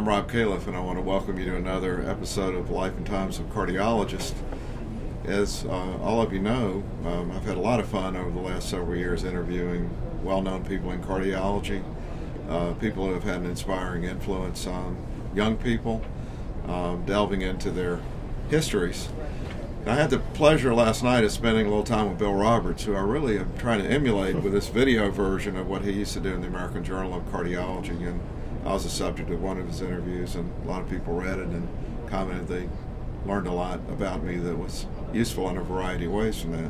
I'm Rob Califf, and I want to welcome you to another episode of Life and Times of Cardiologist. As all of you know, I've had a lot of fun over the last several years interviewing well-known people in cardiology, people who have had an inspiring influence on young people, delving into their histories. I had the pleasure last night of spending a little time with Bill Roberts, who I really am trying to emulate with this video version of what he used to do in the American Journal of Cardiology. And I was the subject of one of his interviews, and a lot of people read it and commented they learned a lot about me that was useful in a variety of ways from that.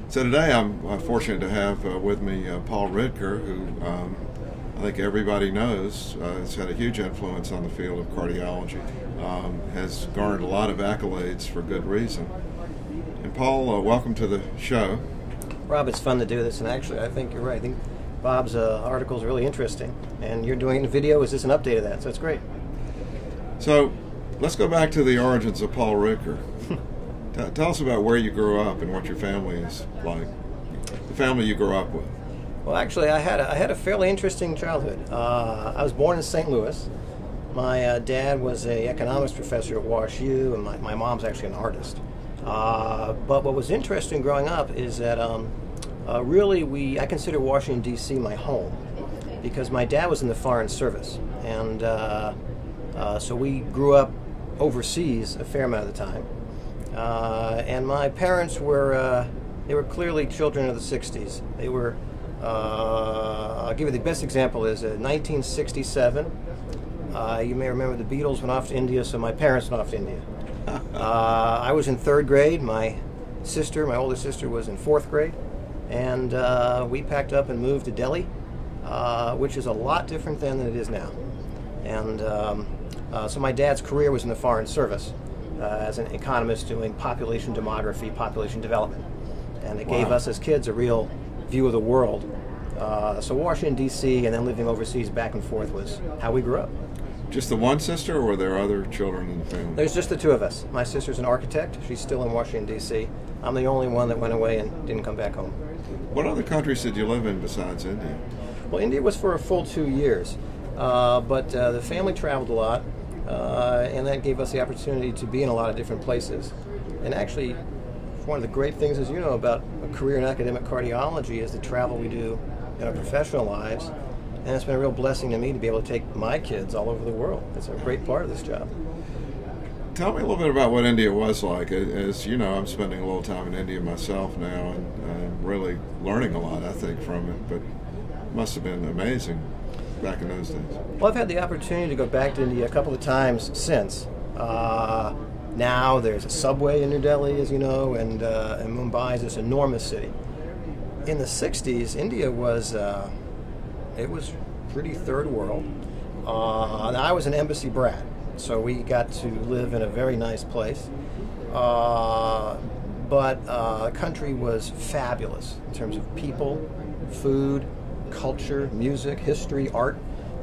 So today I'm fortunate to have with me Paul Ridker, who I think everybody knows has had a huge influence on the field of cardiology, has garnered a lot of accolades for good reason. And Paul, welcome to the show. Rob, it's fun to do this, and actually I think you're right. I think Bob's article is really interesting, and you're doing a video. Is this an update of that? So it's great. So let's go back to the origins of Paul Ridker. Tell us about where you grew up and what your family is like, the family you grew up with. Well, actually, I had a fairly interesting childhood. I was born in St. Louis. My dad was an economics professor at WashU, and my mom's actually an artist. But what was interesting growing up is that I consider Washington, D.C. my home, because my dad was in the Foreign Service, and so we grew up overseas a fair amount of the time. And my parents were clearly children of the 60s. They were, I'll give you the best example is 1967. You may remember the Beatles went off to India, so my parents went off to India. I was in 3rd grade. My older sister, was in 4th grade. And we packed up and moved to Delhi, which is a lot different than it is now. And so my dad's career was in the Foreign Service as an economist doing population demography, population development. And it gave us as kids a real view of the world. So Washington, D.C., and then living overseas back and forth was how we grew up. Just the one sister, or were there other children in the family? There's just the two of us. My sister's an architect. She's still in Washington, D.C. I'm the only one that went away and didn't come back home. What other countries did you live in besides India? Well, India was for a full 2 years. But the family traveled a lot, and that gave us the opportunity to be in a lot of different places. And actually, one of the great things, as you know, about a career in academic cardiology is the travel we do in our professional lives. And it's been a real blessing to me to be able to take my kids all over the world. It's a great part of this job. Tell me a little bit about what India was like. As you know, I'm spending a little time in India myself now, and really learning a lot, I think, from it. But it must have been amazing back in those days. Well, I've had the opportunity to go back to India a couple of times since. Now there's a subway in New Delhi, as you know, and Mumbai is this enormous city. In the 60s, India was it was pretty third world. I was an embassy brat, so we got to live in a very nice place. But the country was fabulous in terms of people, food, culture, music, history, art.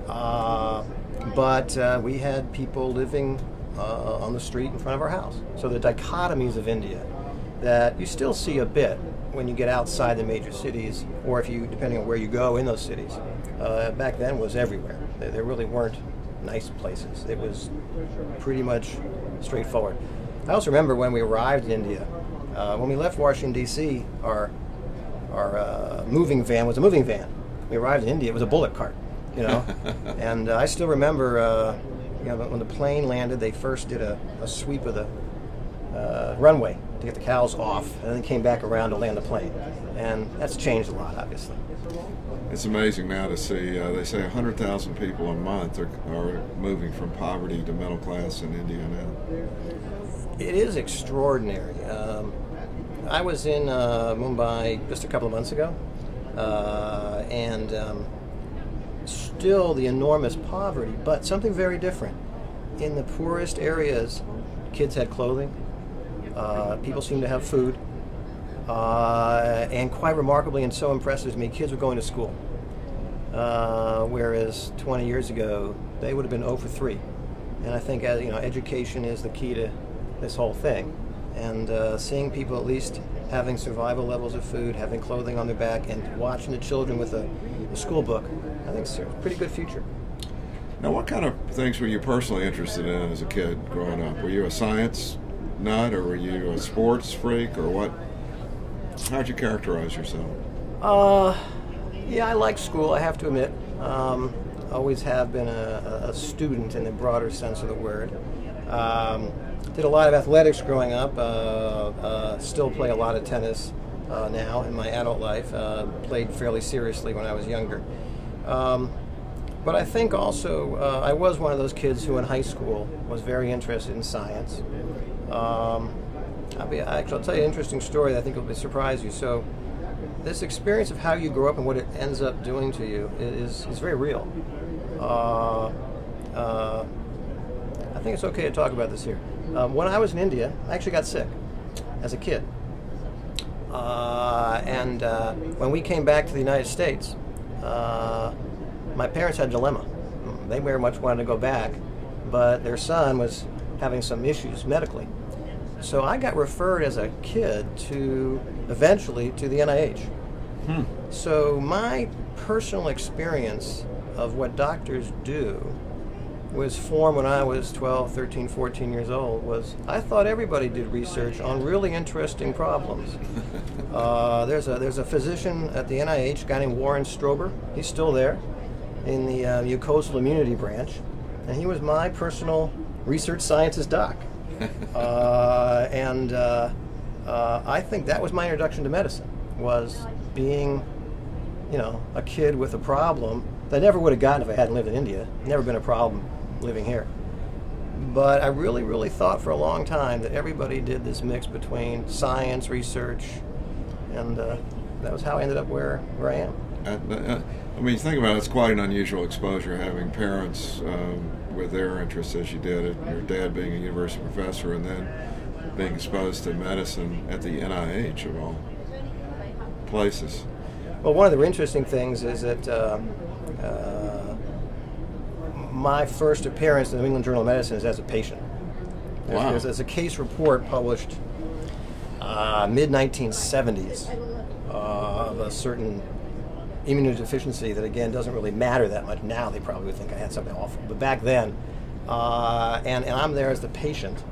But we had people living on the street in front of our house. So the dichotomies of India that you still see a bit when you get outside the major cities, or if you, depending on where you go in those cities, back then was everywhere. There really weren't nice places. It was pretty much straightforward. I also remember when we arrived in India, when we left Washington, D.C., our moving van was a moving van. We arrived in India, it was a bullock cart, you know. And I still remember, when the plane landed, they first did a sweep of the runway to get the cows off, and then came back around to land the plane. And that's changed a lot, obviously. It's amazing now to see, they say 100,000 people a month are moving from poverty to middle class in India now. It is extraordinary. I was in Mumbai just a couple of months ago, and still the enormous poverty, but something very different. In the poorest areas, kids had clothing, people seemed to have food, and quite remarkably, and so impressive to me, kids were going to school. Whereas 20 years ago, they would have been 0 for 3. And I think education is the key to this whole thing. And seeing people at least having survival levels of food, having clothing on their back, and watching the children with a school book, I think it's a pretty good future. Now, what kind of things were you personally interested in as a kid growing up? Were you a science nut, or were you a sports freak, or what? How'd you characterize yourself? Yeah, I liked school, I have to admit. Always have been a student in the broader sense of the word. Did a lot of athletics growing up. Still play a lot of tennis now in my adult life. Played fairly seriously when I was younger. But I think also I was one of those kids who in high school was very interested in science. I'll tell you an interesting story that I think will surprise you. So this experience of how you grow up and what it ends up doing to you is very real. I think it's okay to talk about this here. When I was in India, I actually got sick as a kid. And when we came back to the United States, my parents had a dilemma. They very much wanted to go back, but their son was having some issues medically. So I got referred as a kid eventually to the NIH. So my personal experience of what doctors do was formed when I was 12, 13, 14 years old. I thought everybody did research on really interesting problems. There's a physician at the NIH, a guy named Warren Strober. He's still there in the mucosal immunity branch, and he was my personal research sciences doc. I think that was my introduction to medicine, was being, a kid with a problem that I never would have gotten if I hadn't lived in India. Never been a problem living here. But I really, really thought for a long time that everybody did this mix between science, research, and that was how I ended up where I am. I mean, think about it, it's quite an unusual exposure having parents with their interests as you did, your dad being a university professor and then being exposed to medicine at the NIH of all places. Well, one of the interesting things is that my first appearance in the New England Journal of Medicine is as a patient. Wow. There's a case report published mid-1970s of a certain immunodeficiency that, again, doesn't really matter that much. Now they probably would think I had something awful. But back then, and I'm there as the patient.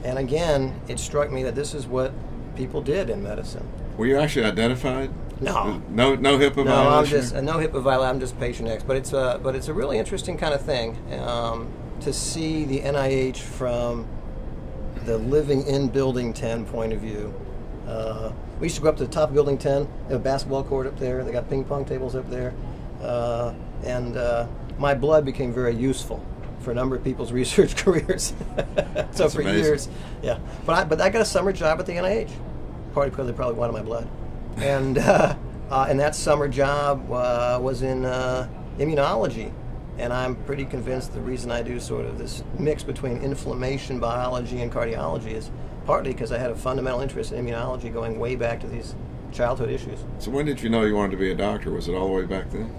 And again, it struck me that this is what people did in medicine. Were you actually identified? No. No HIPAA violation? No, I'm just no HIPAA violation. I'm just patient X. But it's a really interesting kind of thing to see the NIH from the living in Building 10 point of view. We used to go up to the top of Building 10. They have a basketball court up there. They got ping pong tables up there, and my blood became very useful for a number of people's research careers. So That's for amazing. years, yeah. But I got a summer job at the NIH, partly because they probably wanted my blood. And that summer job was in immunology, and I'm pretty convinced the reason I do sort of this mix between inflammation biology and cardiology is partly because I had a fundamental interest in immunology going way back to these childhood issues. So when did you know you wanted to be a doctor? Was it all the way back then?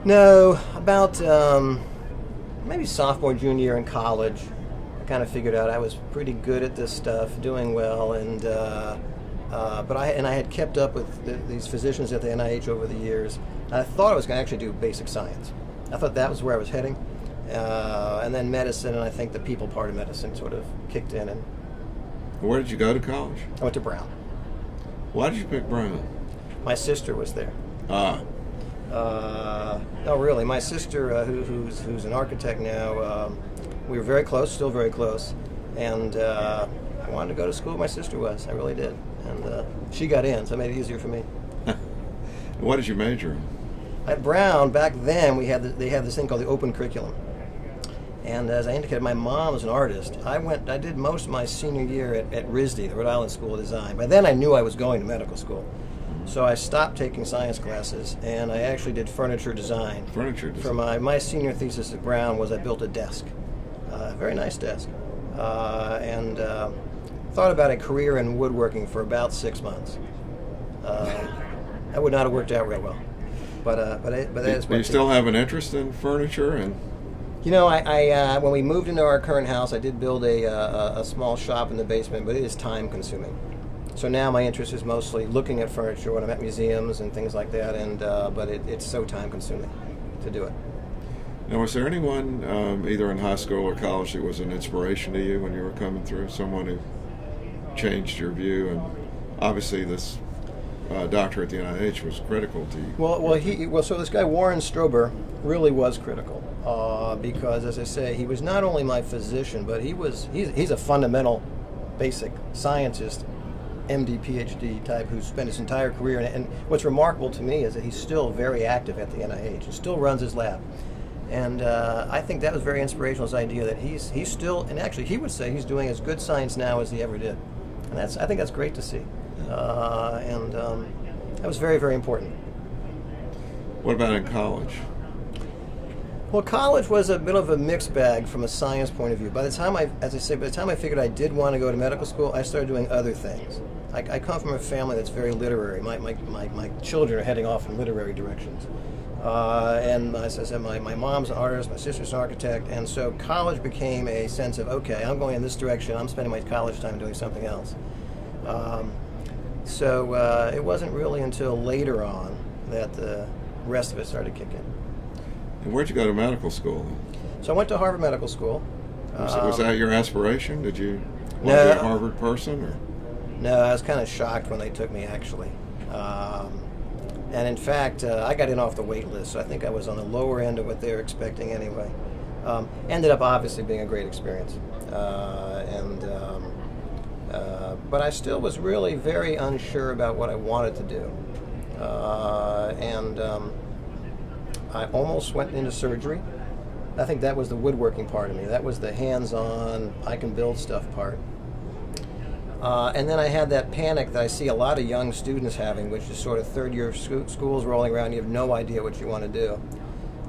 No, about maybe sophomore, junior year in college, I kind of figured out I was pretty good at this stuff, doing well, and but I had kept up with these physicians at the NIH over the years. I thought I was going to actually do basic science. I thought that was where I was heading, and then medicine, and I think the people part of medicine sort of kicked in. And Where did you go to college? I went to Brown. Why did you pick Brown? My sister was there. Ah. No, really. My sister, who's an architect now, we were very close, still very close, and I wanted to go to school. My sister was. I really did, and she got in, so it made it easier for me. What did you major in? At Brown, back then, they had this thing called the open curriculum, and as I indicated, my mom was an artist. I did most of my senior year at RISD, the Rhode Island School of Design. By then, I knew I was going to medical school. So I stopped taking science classes, and I actually did furniture design. Furniture design. For my senior thesis at Brown was I built a desk, a very nice desk, and thought about a career in woodworking for about 6 months. That would not have worked out real well, but that is what. Do you still have an interest in furniture? And you know, I when we moved into our current house, I did build a small shop in the basement, but it is time consuming. So now my interest is mostly looking at furniture when I'm at museums and things like that, and but it's so time consuming to do it. Now, was there anyone, either in high school or college, that was an inspiration to you when you were coming through? Someone who changed your view? And obviously, this doctor at the NIH was critical to you. So this guy Warren Strober really was critical because, as I say, he was not only my physician, but he's a fundamental, basic scientist, MD, PhD type who spent his entire career. And what's remarkable to me is that he's still very active at the NIH and still runs his lab. And I think that was very inspirational, this idea that he's still, and actually he would say he's doing as good science now as he ever did. And I think that's great to see. That was very, very important. What about in college? Well, college was a bit of a mixed bag from a science point of view. By the time I figured I did want to go to medical school, I started doing other things. I come from a family that's very literary. My children are heading off in literary directions. And as I said, my mom's an artist, my sister's an architect, and so college became a sense of, okay, I'm going in this direction, I'm spending my college time doing something else. So it wasn't really until later on that the rest of it started to kick in. And where'd you go to medical school? So I went to Harvard Medical School. Was that your aspiration? Did you want to be a Harvard person? Or? No, I was kind of shocked when they took me, actually. And in fact, I got in off the wait list, so I think I was on the lower end of what they were expecting anyway. Ended up obviously being a great experience. But I still was really very unsure about what I wanted to do. I almost went into surgery. I think that was the woodworking part of me. That was the hands-on, I can build stuff part. And then I had that panic that I see a lot of young students having, which is sort of third year of schools rolling around, you have no idea what you want to do.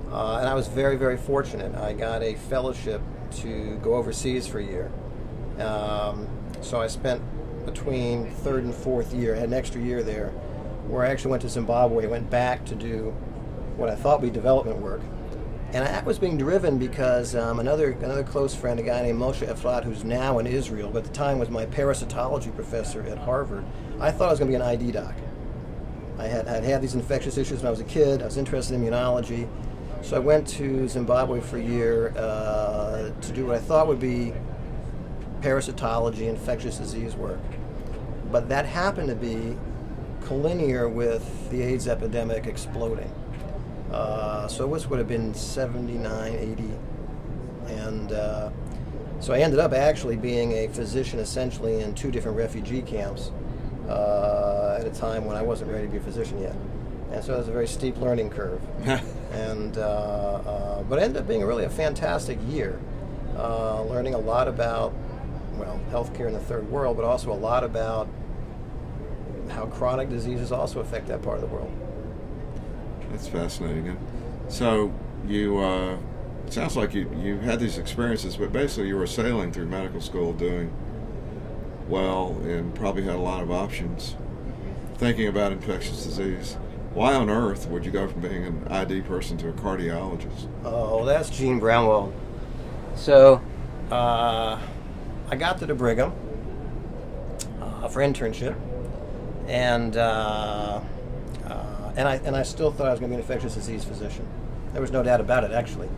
And I was very, very fortunate. I got a fellowship to go overseas for a year. So I spent between third and fourth year, I had an extra year there, where I actually went to Zimbabwe, went back to do what I thought would be development work. And that was being driven because another close friend, a guy named Moshe Efrat, who's now in Israel, but at the time was my parasitology professor at Harvard, I thought I was going to be an ID doc. I had these infectious issues when I was a kid. I was interested in immunology. So I went to Zimbabwe for a year to do what I thought would be parasitology, infectious disease work. But that happened to be collinear with the AIDS epidemic exploding. So this would have been 79, 80. And so I ended up actually being a physician essentially in 2 different refugee camps at a time when I wasn't ready to be a physician yet. And so it was a very steep learning curve. But it ended up being really a fantastic year, learning a lot about, well, healthcare in the third world, but also a lot about how chronic diseases also affect that part of the world. That's fascinating. So you, it sounds like you had these experiences, but basically you were sailing through medical school doing well and probably had a lot of options thinking about infectious disease. Why on earth would you go from being an ID person to a cardiologist? Oh, that's Gene Brownwell. So I got to the Brigham for internship, and I still thought I was going to be an infectious disease physician. There was no doubt about it, actually.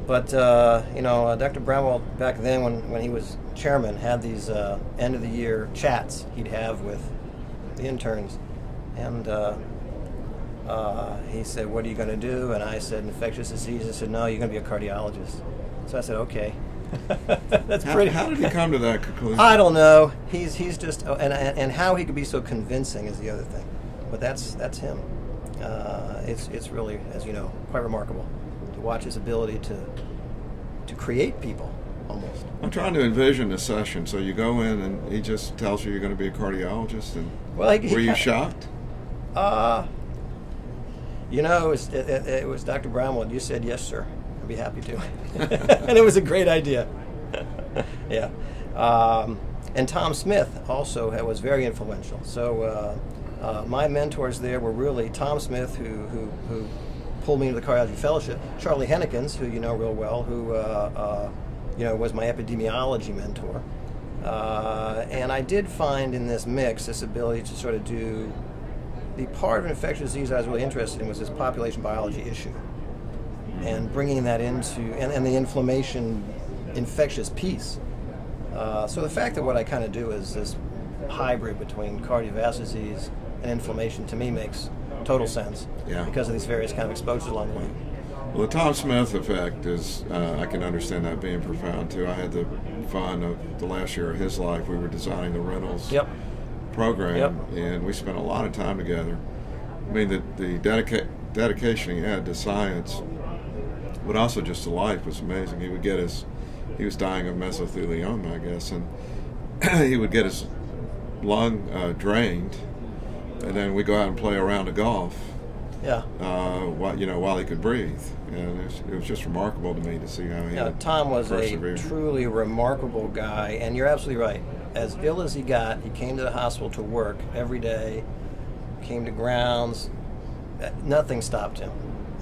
But Dr. Brownwell back then, when he was chairman, had these end of the year chats he'd have with the interns, and he said, "What are you going to do?" And I said, "Infectious disease." He said, "No, you're going to be a cardiologist." So I said, "Okay." That's pretty. How did he come to that conclusion? I don't know. He's just and how he could be so convincing is the other thing. But that's him. It's really, as you know, quite remarkable to watch his ability to create people almost. I'm trying to envision a session. So you go in and he just tells you you're going to be a cardiologist, and were you shocked? It was Dr. Brownwell. You said, "Yes, sir. I'd be happy to." And it was a great idea. Yeah. And Tom Smith also was very influential. So my mentors there were really Tom Smith, who pulled me into the cardiology fellowship, Charlie Hennekins, who you know real well, who was my epidemiology mentor. And I did find in this mix this ability to sort of do the part of infectious disease I was really interested in was this population biology issue. and bringing that into, and the inflammation, infectious piece. So the fact that what I kind of do is this hybrid between cardiovascular disease and inflammation, to me, makes total sense. Yeah. Because of these various kind of exposures along the way. Well, the Tom Smith effect is, I can understand that being profound too. I had the fun of the last year of his life. We were designing the Reynolds program, and we spent a lot of time together. I mean, the dedication he had to science, but also just to life, was amazing. He would get he was dying of mesothelioma, I guess, and he would get his lung drained, and then we'd go out and play a round of golf. While he could breathe, and it was just remarkable to me to see how he. Tom was persevered. A truly remarkable guy, and you're absolutely right. As ill as he got, he came to the hospital to work every day, came to grounds. Nothing stopped him,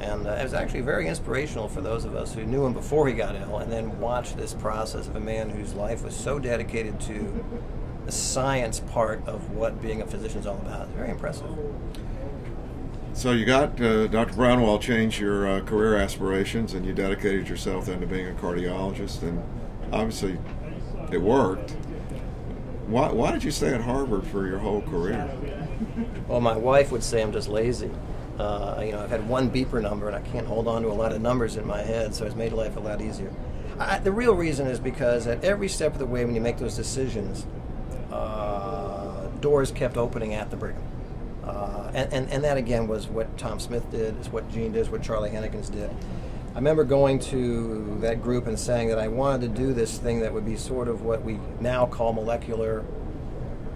and it was actually very inspirational for those of us who knew him before he got ill, and then watched this process of a man whose life was so dedicated to the science part of what being a physician is all about. It's very impressive. So you got Dr. Brownwell changed your career aspirations, and you dedicated yourself then to being a cardiologist, and obviously it worked. Why did you stay at Harvard for your whole career? Well, my wife would say I'm just lazy. I've had one beeper number, and I can't hold on to a lot of numbers in my head, so it's made life a lot easier. The real reason is because at every step of the way when you make those decisions, doors kept opening at the Brigham. And that, again, was what Tom Smith did, is what Gene did, is what Charlie Hennekins did. I remember going to that group and saying that I wanted to do this thing that would be sort of what we now call molecular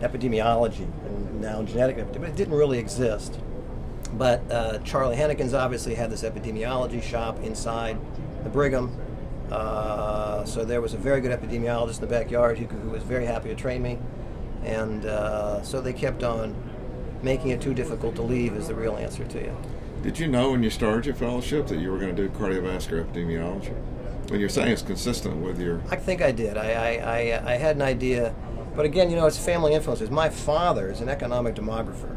epidemiology, and now genetic epidemiology, but it didn't really exist. But Charlie Hennekins obviously had this epidemiology shop inside the Brigham, so there was a very good epidemiologist in the backyard who was very happy to train me, and so they kept on making it too difficult to leave is the real answer to you. Did you know when you started your fellowship that you were going to do cardiovascular epidemiology? When you're saying it's consistent with your... I think I did. I had an idea, but again, it's family influences. My father is an economic demographer.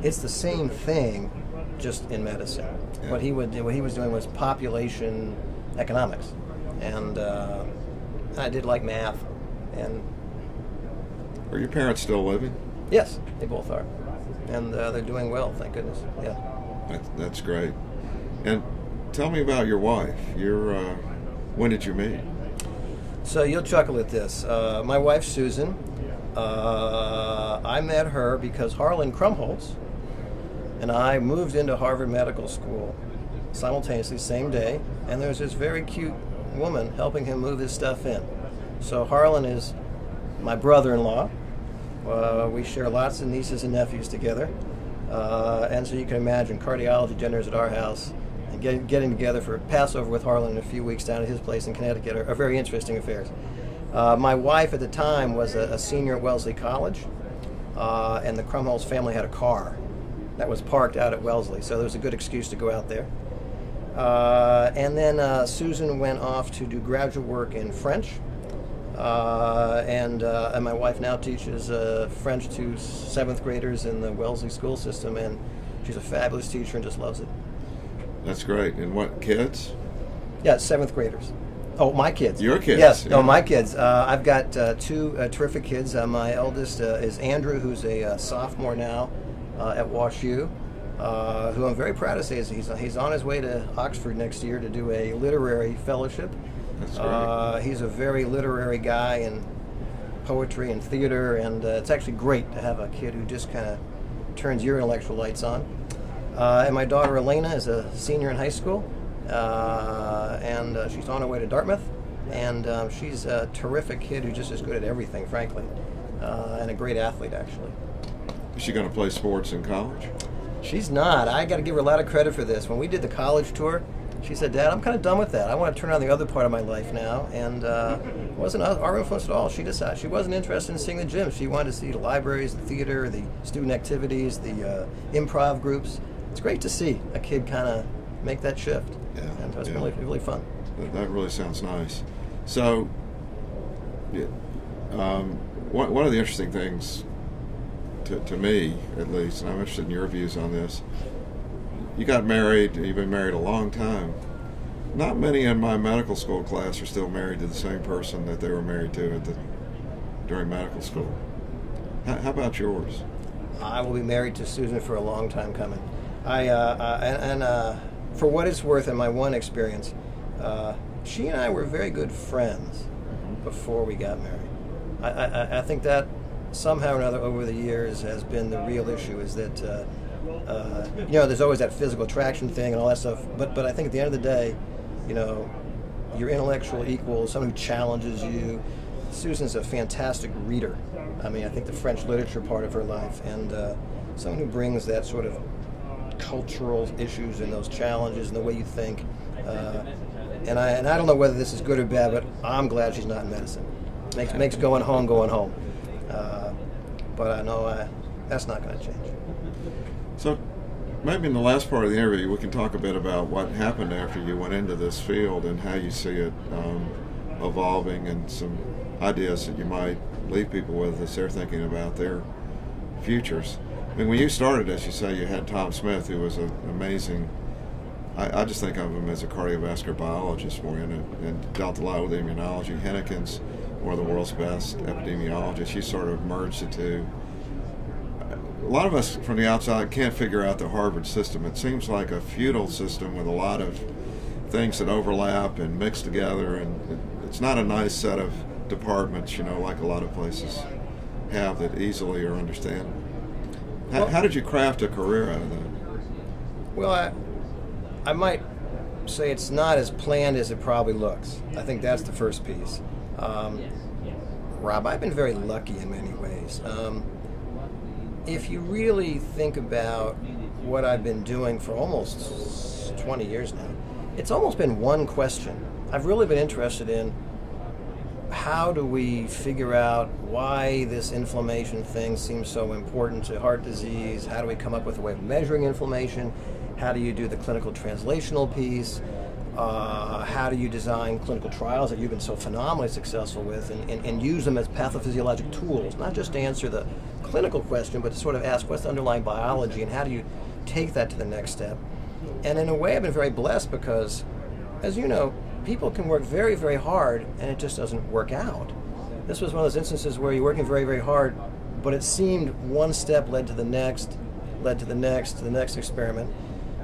It's the same thing, just in medicine. Yeah. What he was doing was population economics, and I did like math. And are your parents still living? Yes, they both are, and they're doing well, thank goodness. Yeah, that's great. And tell me about your wife. When did you meet? So you'll chuckle at this. My wife Susan. I met her because Harlan Krumholtz and I moved into Harvard Medical School simultaneously, same day, and there's this very cute woman helping him move his stuff in. So Harlan is my brother-in-law. We share lots of nieces and nephews together, and so you can imagine cardiology dinners at our house and getting together for Passover with Harlan in a few weeks down at his place in Connecticut are very interesting affairs. My wife at the time was a senior at Wellesley College, and the Krumholtz family had a car that was parked out at Wellesley, so there was a good excuse to go out there. And then Susan went off to do graduate work in French, and my wife now teaches French to 7th graders in the Wellesley school system, and she's a fabulous teacher and just loves it. That's great. And what, kids? Yeah, 7th graders. Oh, my kids. Your kids? Yes. Yeah. Oh, my kids. I've got two terrific kids. My eldest is Andrew, who's a sophomore now at WashU, who I'm very proud to say he's on his way to Oxford next year to do a literary fellowship. That's great. He's a very literary guy in poetry and theater, and it's actually great to have a kid who just kind of turns your intellectual lights on. And my daughter Elena is a senior in high school. And she's on her way to Dartmouth, and she's a terrific kid who just is good at everything, frankly, and a great athlete, actually. Is she going to play sports in college? She's not. I got to give her a lot of credit for this. When we did the college tour, she said, "Dad, I'm kind of done with that. I want to turn on the other part of my life now." And it wasn't our influence at all. She decided she wasn't interested in seeing the gym. She wanted to see the libraries, the theater, the student activities, the improv groups. It's great to see a kid kind of make that shift. Yeah, and it's really, really fun. That really sounds nice. So, one of the interesting things, to me at least, and I'm interested in your views on this, you got married, you've been married a long time. not many in my medical school class are still married to the same person that they were married to during medical school. How about yours? I will be married to Susan for a long time coming. For what it's worth, in my one experience, she and I were very good friends before we got married. I think that somehow or another over the years has been the real issue, is that there's always that physical attraction thing and all that stuff, but I think at the end of the day, your intellectual equal, someone who challenges you. Susan's a fantastic reader. I mean, I think the French literature part of her life, and someone who brings that sort of cultural issues and those challenges and the way you think. And I don't know whether this is good or bad, but I'm glad she's not in medicine. Makes going home. But I know that's not going to change. So maybe in the last part of the interview, we can talk a bit about what happened after you went into this field and how you see it evolving, and some ideas that you might leave people with as they're thinking about their futures. I mean, when you started, as you say, you had Tom Smith, who was an amazing, I just think of him as a cardiovascular biologist more, and dealt a lot with immunology. Henneken's one of the world's best epidemiologists. You sort of merged the two. A lot of us from the outside can't figure out the Harvard system. It seems like a feudal system with a lot of things that overlap and mix together, and it's not a nice set of departments, like a lot of places have that easily are understandable. How did you craft a career out of that? Well, I might say it's not as planned as it probably looks. I think that's the first piece. Rob, I've been very lucky in many ways. If you really think about what I've been doing for almost 20 years now, it's almost been one question. I've really been interested in how do we figure out why this inflammation thing seems so important to heart disease? How do we come up with a way of measuring inflammation? How do you do the clinical translational piece? How do you design clinical trials that you've been so phenomenally successful with, and use them as pathophysiologic tools, not just to answer the clinical question, but to sort of ask what's the underlying biology and how do you take that to the next step? And in a way, I've been very blessed because, as you know, people can work very, very hard and it just doesn't work out. This was one of those instances where you're working very, very hard, but it seemed one step led to the next, to the next experiment,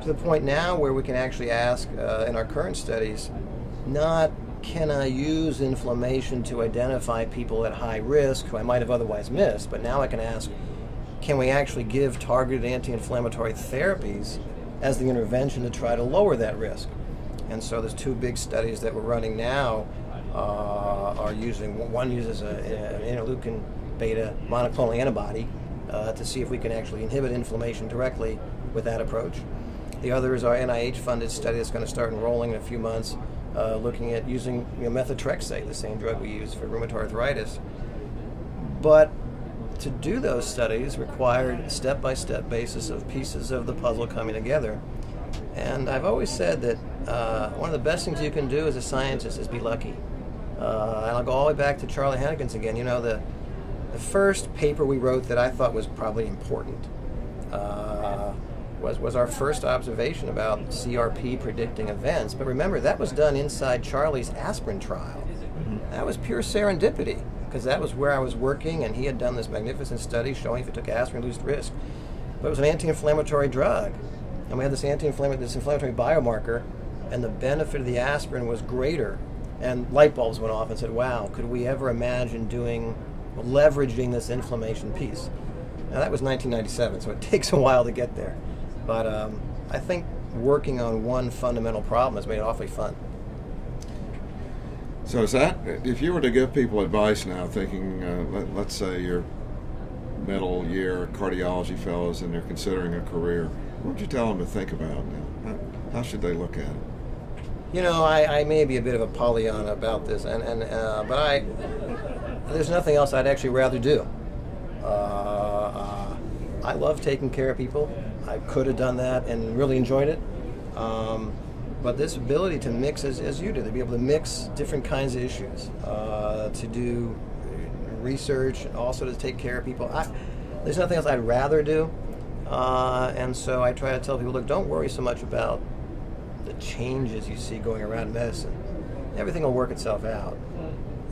to the point now where we can actually ask in our current studies, not can I use inflammation to identify people at high risk who I might have otherwise missed, but now I can ask, can we actually give targeted anti-inflammatory therapies as the intervention to try to lower that risk? And so there's two big studies that we're running now are using, one uses an interleukin beta monoclonal antibody to see if we can actually inhibit inflammation directly with that approach. The other is our NIH-funded study that's going to start enrolling in a few months, looking at using methotrexate, the same drug we use for rheumatoid arthritis. But to do those studies required a step-by-step basis of pieces of the puzzle coming together. And I've always said that one of the best things you can do as a scientist is be lucky. And I'll go all the way back to Charlie Henneken's again. The first paper we wrote that I thought was probably important was our first observation about CRP predicting events. But remember, that was done inside Charlie's aspirin trial. Mm-hmm. That was pure serendipity, because that was where I was working, and he had done this magnificent study showing if you took aspirin, you lose risk. But it was an anti-inflammatory drug. And we had this inflammatory biomarker, and the benefit of the aspirin was greater. And light bulbs went off and said, wow, could we ever imagine leveraging this inflammation piece? Now that was 1997, so it takes a while to get there. But I think working on one fundamental problem has made it awfully fun. So is that, if you were to give people advice now, thinking, let's say you're middle year cardiology fellows and they're considering a career, what would you tell them to think about now? How should they look at it? I may be a bit of a Pollyanna about this, but there's nothing else I'd actually rather do. I love taking care of people. I could have done that and really enjoyed it. But this ability to mix, as you do, to be able to mix different kinds of issues, to do research, and also to take care of people. There's nothing else I'd rather do. And so I try to tell people, look, don't worry so much about the changes you see going around medicine, everything will work itself out.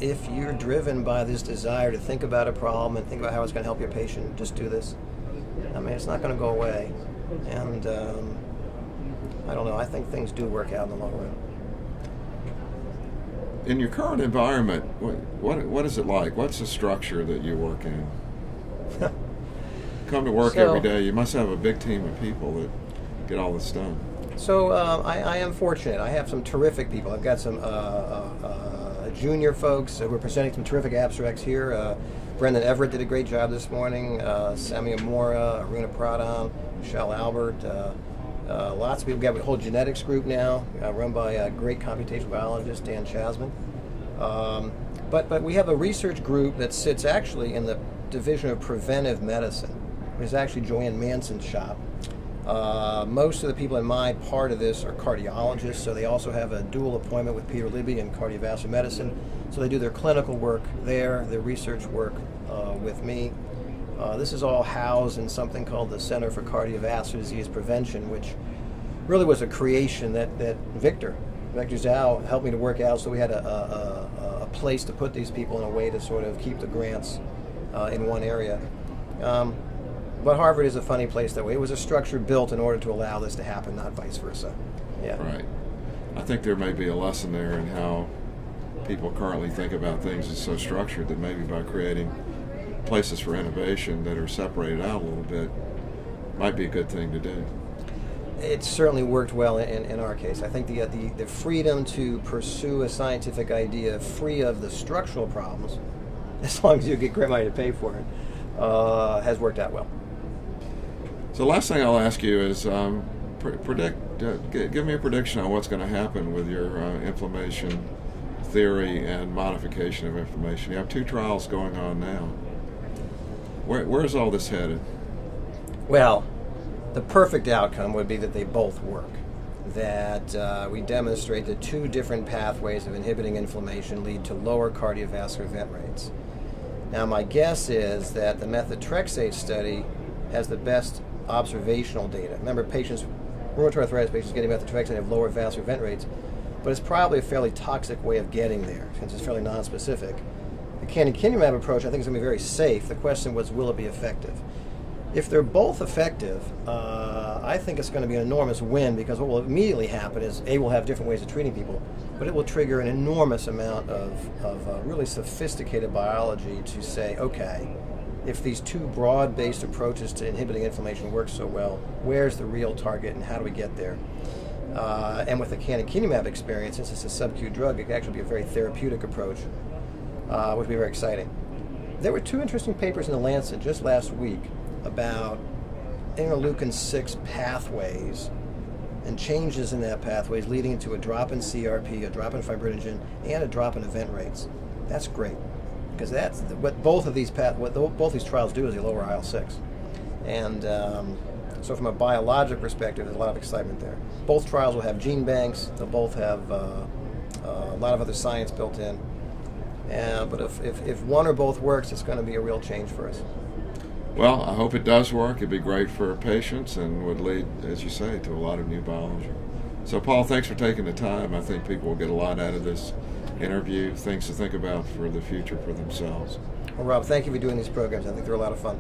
If you're driven by this desire to think about a problem and think about how it's going to help your patient, just do this. I mean, it's not going to go away. And I don't know, I think things do work out in the long run. In your current environment, what is it like? What's the structure that you work in? Come to work every day, you must have a big team of people that get all this done. So I am fortunate. I have some terrific people. I've got some junior folks who are presenting some terrific abstracts here. Brendan Everett did a great job this morning. Samia Mora, Aruna Pradhan, Michelle Albert. Lots of people. We've got a whole genetics group now, run by a great computational biologist, Dan Chasman. But we have a research group that sits actually in the Division of Preventive Medicine, which is actually Joanne Manson's shop. Most of the people in my part of this are cardiologists, so they also have a dual appointment with Peter Libby in cardiovascular medicine. So they do their clinical work there, their research work with me. This is all housed in something called the Center for Cardiovascular Disease Prevention, which really was a creation that Victor Zhao helped me to work out, so we had a place to put these people in a way to sort of keep the grants in one area. But Harvard is a funny place that way. It was a structure built in order to allow this to happen, not vice versa. Yeah. Right. I think there may be a lesson there in how people currently think about things is so structured that maybe by creating places for innovation that are separated out a little bit might be a good thing to do. It certainly worked well in our case. I think the freedom to pursue a scientific idea free of the structural problems, as long as you get grant money to pay for it, has worked out well. So last thing I'll ask you is give me a prediction on what's going to happen with your inflammation theory and modification of inflammation. You have 2 trials going on now. Where's all this headed? Well, the perfect outcome would be that they both work. That we demonstrate that 2 different pathways of inhibiting inflammation lead to lower cardiovascular event rates. Now, my guess is that the methotrexate study has the best observational data. Remember, rheumatoid arthritis patients getting methotrexate have lower vascular event rates, but it's probably a fairly toxic way of getting there, since it's fairly nonspecific. The canakinumab approach, I think, is going to be very safe. The question was, will it be effective? If they're both effective, I think it's going to be an enormous win, because what will immediately happen is, we'll have different ways of treating people, but it will trigger an enormous amount of really sophisticated biology to say, okay, if these 2 broad-based approaches to inhibiting inflammation work so well, where's the real target and how do we get there? And with the canakinumab experience, since it's a sub-Q drug, it can actually be a very therapeutic approach, which would be very exciting. There were 2 interesting papers in the Lancet just last week about interleukin-6 pathways and changes in that pathways leading to a drop in CRP, a drop in fibrinogen, and a drop in event rates. That's great, because that's what both these trials do is they lower IL-6. And so from a biologic perspective, there's a lot of excitement there. Both trials will have gene banks. They'll both have a lot of other science built in. But if one or both works, it's going to be a real change for us. Well, I hope it does work. It'd be great for patients and would lead, as you say, to a lot of new biology. So, Paul, thanks for taking the time. I think people will get a lot out of this interview, things to think about for the future for themselves. Well, Rob, thank you for doing these programs. I think they're a lot of fun.